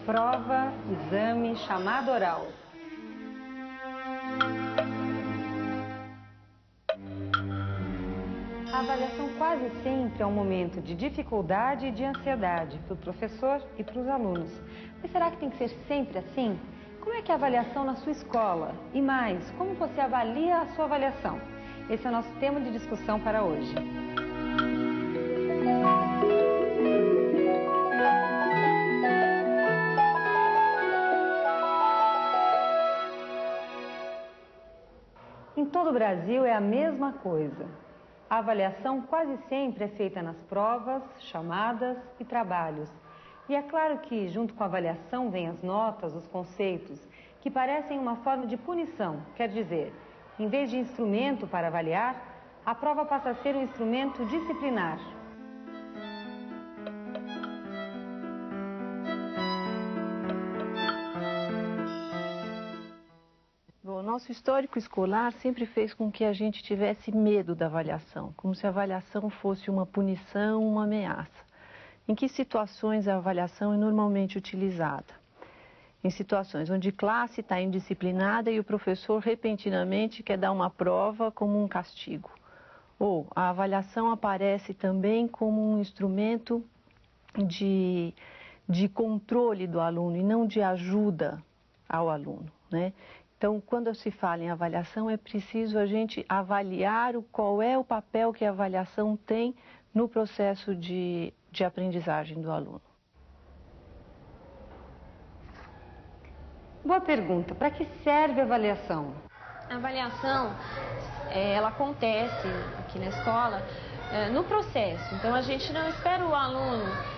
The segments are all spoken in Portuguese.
Prova, exame, chamada oral. A avaliação quase sempre é um momento de dificuldade e de ansiedade para o professor e para os alunos. Mas será que tem que ser sempre assim? Como é que é a avaliação na sua escola? E mais, como você avalia a sua avaliação? Esse é o nosso tema de discussão para hoje. Em todo o Brasil é a mesma coisa. A avaliação quase sempre é feita nas provas, chamadas e trabalhos. E é claro que, junto com a avaliação, vêm as notas, os conceitos, que parecem uma forma de punição. Quer dizer, em vez de instrumento para avaliar, a prova passa a ser um instrumento disciplinar. O nosso histórico escolar sempre fez com que a gente tivesse medo da avaliação, como se a avaliação fosse uma punição, uma ameaça. Em que situações a avaliação é normalmente utilizada? Em situações onde classe está indisciplinada e o professor repentinamente quer dar uma prova como um castigo. Ou a avaliação aparece também como um instrumento de controle do aluno e não de ajuda ao aluno, né? Então, quando se fala em avaliação, é preciso a gente avaliar qual é o papel que a avaliação tem no processo de aprendizagem do aluno. Boa pergunta. Para que serve a avaliação? A avaliação, ela acontece aqui na escola no processo. Então, a gente não espera o aluno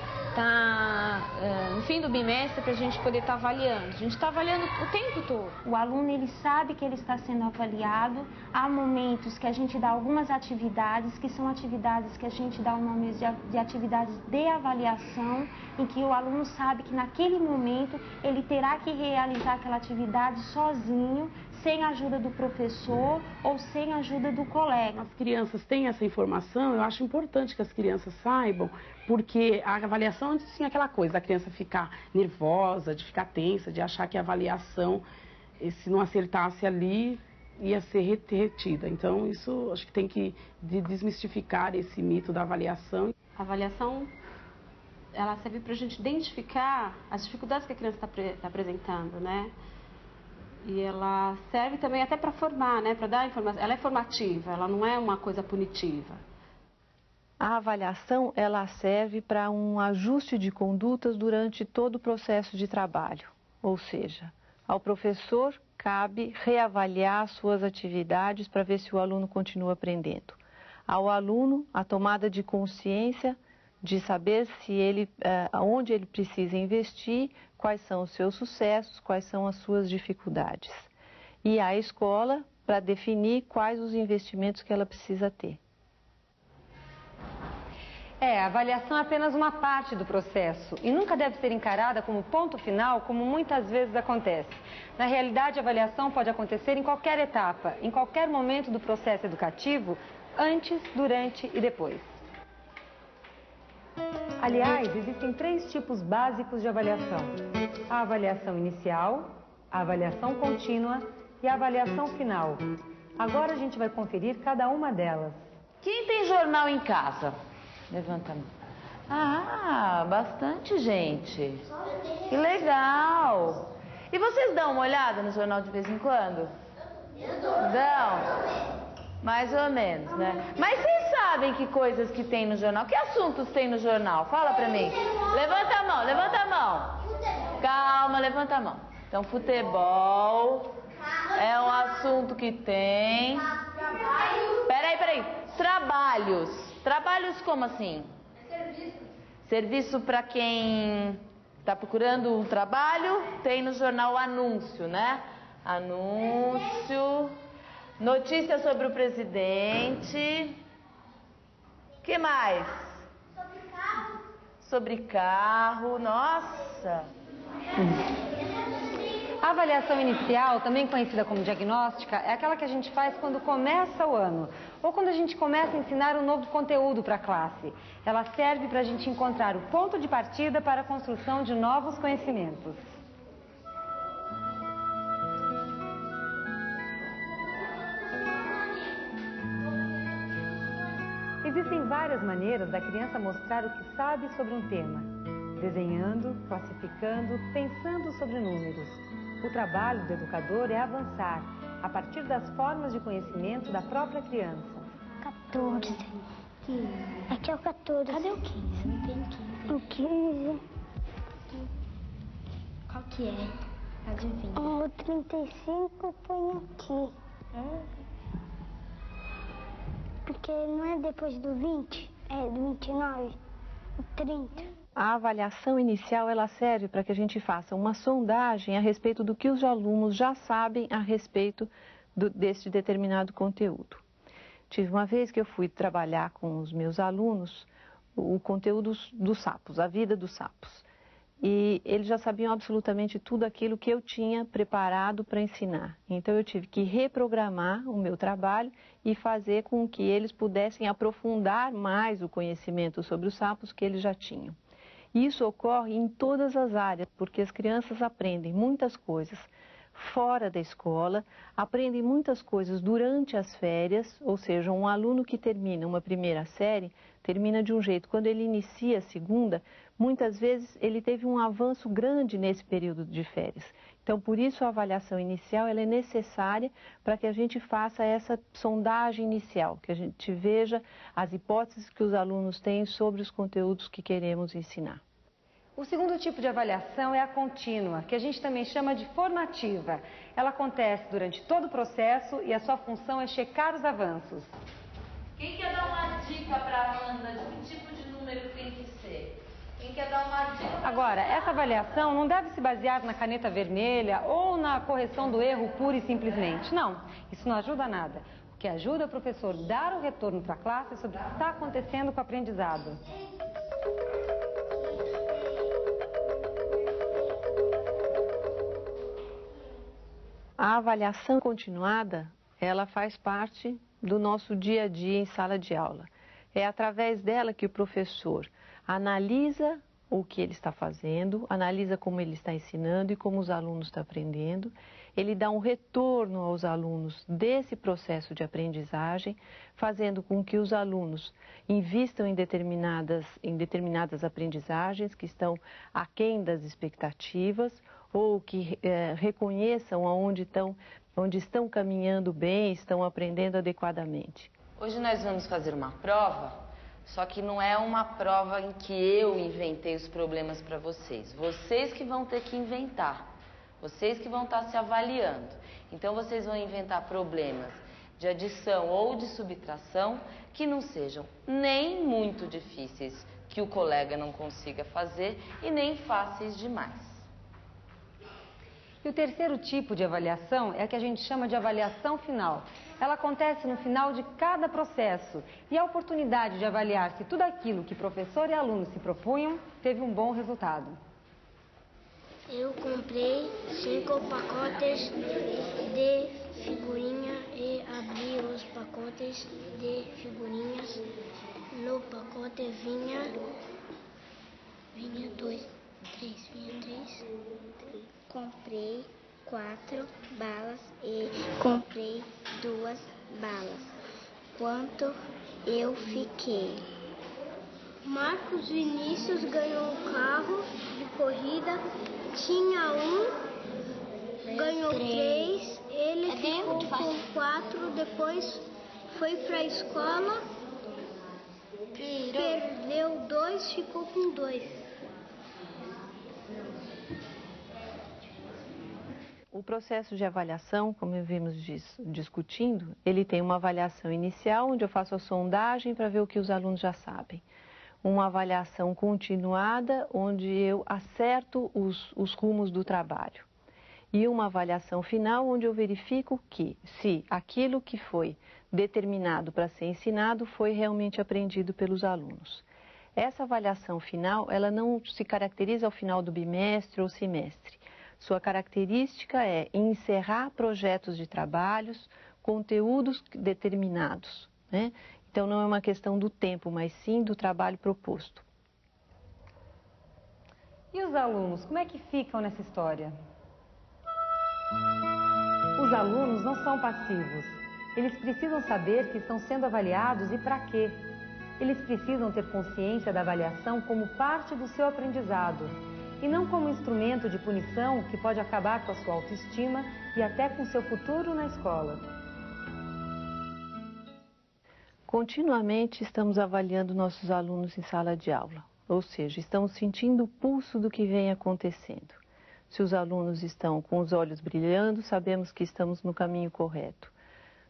no fim do bimestre para a gente poder estar avaliando. A gente está avaliando o tempo todo. O aluno, ele sabe que ele está sendo avaliado. Há momentos que a gente dá algumas atividades, que são atividades que a gente dá o nome de atividades de avaliação, em que o aluno sabe que naquele momento ele terá que realizar aquela atividade sozinho, sem a ajuda do professor ou sem a ajuda do colega. As crianças têm essa informação, eu acho importante que as crianças saibam, porque a avaliação antes tinha aquela coisa da criança ficar nervosa, de ficar tensa, de achar que a avaliação, se não acertasse ali, ia ser retida. Então, isso acho que tem que desmistificar esse mito da avaliação. A avaliação, ela serve para a gente identificar as dificuldades que a criança está apresentando, né? E ela serve também até para formar, né? Para dar informação. Ela é formativa, ela não é uma coisa punitiva. A avaliação, ela serve para um ajuste de condutas durante todo o processo de trabalho. Ou seja, ao professor cabe reavaliar suas atividades para ver se o aluno continua aprendendo. Ao aluno, a tomada de consciência de saber se onde ele precisa investir, quais são os seus sucessos, quais são as suas dificuldades. E à escola, para definir quais os investimentos que ela precisa ter. A avaliação é apenas uma parte do processo e nunca deve ser encarada como ponto final, como muitas vezes acontece. Na realidade, a avaliação pode acontecer em qualquer etapa, em qualquer momento do processo educativo, antes, durante e depois. Aliás, existem 3 tipos básicos de avaliação: a avaliação inicial, a avaliação contínua e a avaliação final. Agora a gente vai conferir cada uma delas. Quem tem jornal em casa? Levanta a mão. Ah, bastante gente. Que legal. E vocês dão uma olhada no jornal de vez em quando? Dão? Mais ou menos, né? Mas vocês sabem que coisas que tem no jornal? Que assuntos tem no jornal? Fala pra mim. Levanta a mão, levanta a mão. Calma, levanta a mão. Então, futebol é um assunto que tem. Peraí. Trabalhos. Trabalhos como assim? Serviço para quem está procurando um trabalho, tem no jornal anúncio, né? Anúncio. Notícias sobre o presidente. Que mais? Sobre carro. Nossa. A avaliação inicial, também conhecida como diagnóstica, é aquela que a gente faz quando começa o ano ou quando a gente começa a ensinar um novo conteúdo para a classe. Ela serve para a gente encontrar o ponto de partida para a construção de novos conhecimentos. Existem várias maneiras da criança mostrar o que sabe sobre um tema. Desenhando, classificando, pensando sobre números. O trabalho do educador é avançar, a partir das formas de conhecimento da própria criança. 14. 15. Aqui é o 14. Cadê o 15? Não tem 15. O 15. Qual que é? Adivinha. O 35 põe aqui. Porque não é depois do 20, é do 29, o 30. A avaliação inicial ela serve para que a gente faça uma sondagem a respeito do que os alunos já sabem a respeito deste determinado conteúdo. Tive uma vez que eu fui trabalhar com os meus alunos o conteúdo dos sapos, a vida dos sapos. E eles já sabiam absolutamente tudo aquilo que eu tinha preparado para ensinar. Então eu tive que reprogramar o meu trabalho e fazer com que eles pudessem aprofundar mais o conhecimento sobre os sapos que eles já tinham. Isso ocorre em todas as áreas, porque as crianças aprendem muitas coisas fora da escola, aprendem muitas coisas durante as férias, ou seja, um aluno que termina uma primeira série, termina de um jeito. Quando ele inicia a segunda, muitas vezes ele teve um avanço grande nesse período de férias. Então, por isso a avaliação inicial ela é necessária para que a gente faça essa sondagem inicial, que a gente veja as hipóteses que os alunos têm sobre os conteúdos que queremos ensinar. O segundo tipo de avaliação é a contínua, que a gente também chama de formativa. Ela acontece durante todo o processo e a sua função é checar os avanços. Quem quer dar uma dica para a Amanda de que tipo de número tem que ser? Quem quer dar uma dica? Agora, essa avaliação não deve se basear na caneta vermelha ou na correção do erro pura e simplesmente. Não, isso não ajuda nada. O que ajuda é o professor dar o retorno para a classe sobre o que está acontecendo com o aprendizado. A avaliação continuada, ela faz parte do nosso dia a dia em sala de aula. É através dela que o professor analisa o que ele está fazendo, analisa como ele está ensinando e como os alunos estão aprendendo. Ele dá um retorno aos alunos desse processo de aprendizagem, fazendo com que os alunos invistam em determinadas aprendizagens que estão aquém das expectativas ou que reconheçam onde estão caminhando bem, estão aprendendo adequadamente. Hoje nós vamos fazer uma prova, só que não é uma prova em que eu inventei os problemas para vocês. Vocês que vão ter que inventar, vocês que vão estar se avaliando. Então vocês vão inventar problemas de adição ou de subtração que não sejam nem muito difíceis, que o colega não consiga fazer, e nem fáceis demais. E o terceiro tipo de avaliação é a que a gente chama de avaliação final. Ela acontece no final de cada processo e a oportunidade de avaliar se tudo aquilo que professor e aluno se propunham teve um bom resultado. Eu comprei 5 pacotes de figurinha e abri os pacotes de figurinhas. No pacote vinha 2, 3, vinha 3. Comprei 4 balas e comprei 2 balas. Quanto eu fiquei? Marcos Vinícius ganhou um carro de corrida, tinha um, ganhou 3, ele ficou com 4, depois foi para a escola, perdeu 2, ficou com 2. O processo de avaliação, como vimos discutindo, ele tem uma avaliação inicial, onde eu faço a sondagem para ver o que os alunos já sabem. Uma avaliação continuada, onde eu acerto os rumos do trabalho. E uma avaliação final, onde eu verifico se aquilo que foi determinado para ser ensinado foi realmente aprendido pelos alunos. Essa avaliação final, ela não se caracteriza ao final do bimestre ou semestre. Sua característica é encerrar projetos de trabalhos, conteúdos determinados, né? Então não é uma questão do tempo, mas sim do trabalho proposto. E os alunos, como é que ficam nessa história? Os alunos não são passivos. Eles precisam saber que estão sendo avaliados e para quê. Eles precisam ter consciência da avaliação como parte do seu aprendizado e não como instrumento de punição que pode acabar com a sua autoestima e até com seu futuro na escola. Continuamente estamos avaliando nossos alunos em sala de aula, ou seja, estamos sentindo o pulso do que vem acontecendo. Se os alunos estão com os olhos brilhando, sabemos que estamos no caminho correto.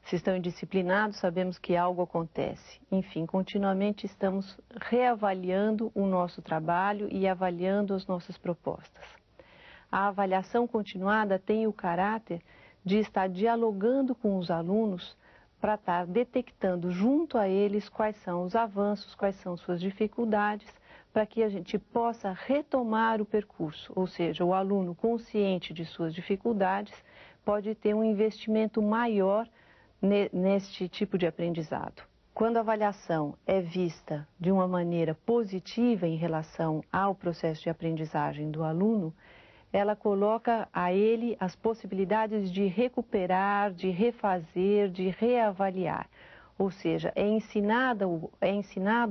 Se estão indisciplinados, sabemos que algo acontece. Enfim, continuamente estamos reavaliando o nosso trabalho e avaliando as nossas propostas. A avaliação continuada tem o caráter de estar dialogando com os alunos para estar detectando junto a eles quais são os avanços, quais são suas dificuldades, para que a gente possa retomar o percurso. Ou seja, o aluno consciente de suas dificuldades pode ter um investimento maior neste tipo de aprendizado. Quando a avaliação é vista de uma maneira positiva em relação ao processo de aprendizagem do aluno, ela coloca a ele as possibilidades de recuperar, de refazer, de reavaliar. Ou seja, é ensinado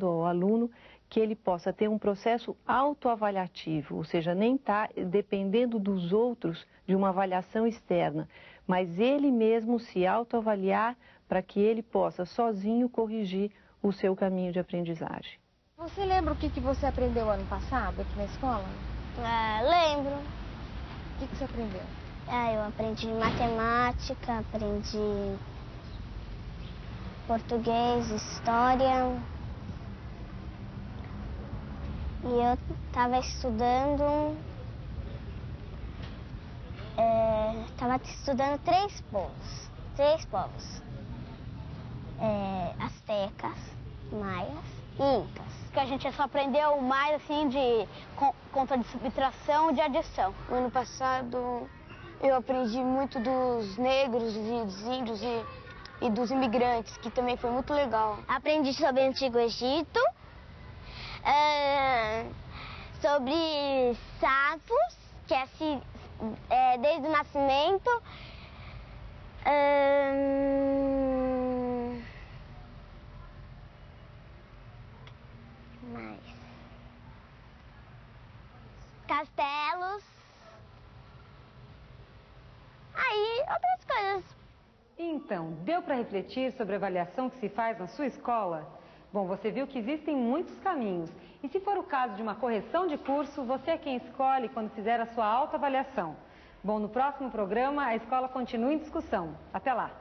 ao aluno que ele possa ter um processo autoavaliativo, ou seja, nem está dependendo dos outros de uma avaliação externa, mas ele mesmo se autoavaliar para que ele possa sozinho corrigir o seu caminho de aprendizagem. Você lembra o que você aprendeu ano passado aqui na escola? Lembro. O que você aprendeu? Eu aprendi matemática, aprendi português, história. E eu estava estudando três povos. Astecas, maias e incas. Que a gente só aprendeu mais assim de conta de subtração e de adição. No ano passado eu aprendi muito dos negros e dos índios e dos imigrantes, que também foi muito legal. Aprendi sobre o Antigo Egito, sobre sapos, que é assim, desde o nascimento. Mais. Castelos. Aí, outras coisas. Então, deu para refletir sobre a avaliação que se faz na sua escola? Bom, você viu que existem muitos caminhos. E se for o caso de uma correção de curso, você é quem escolhe quando fizer a sua autoavaliação. Bom, no próximo programa, a escola continua em discussão. Até lá!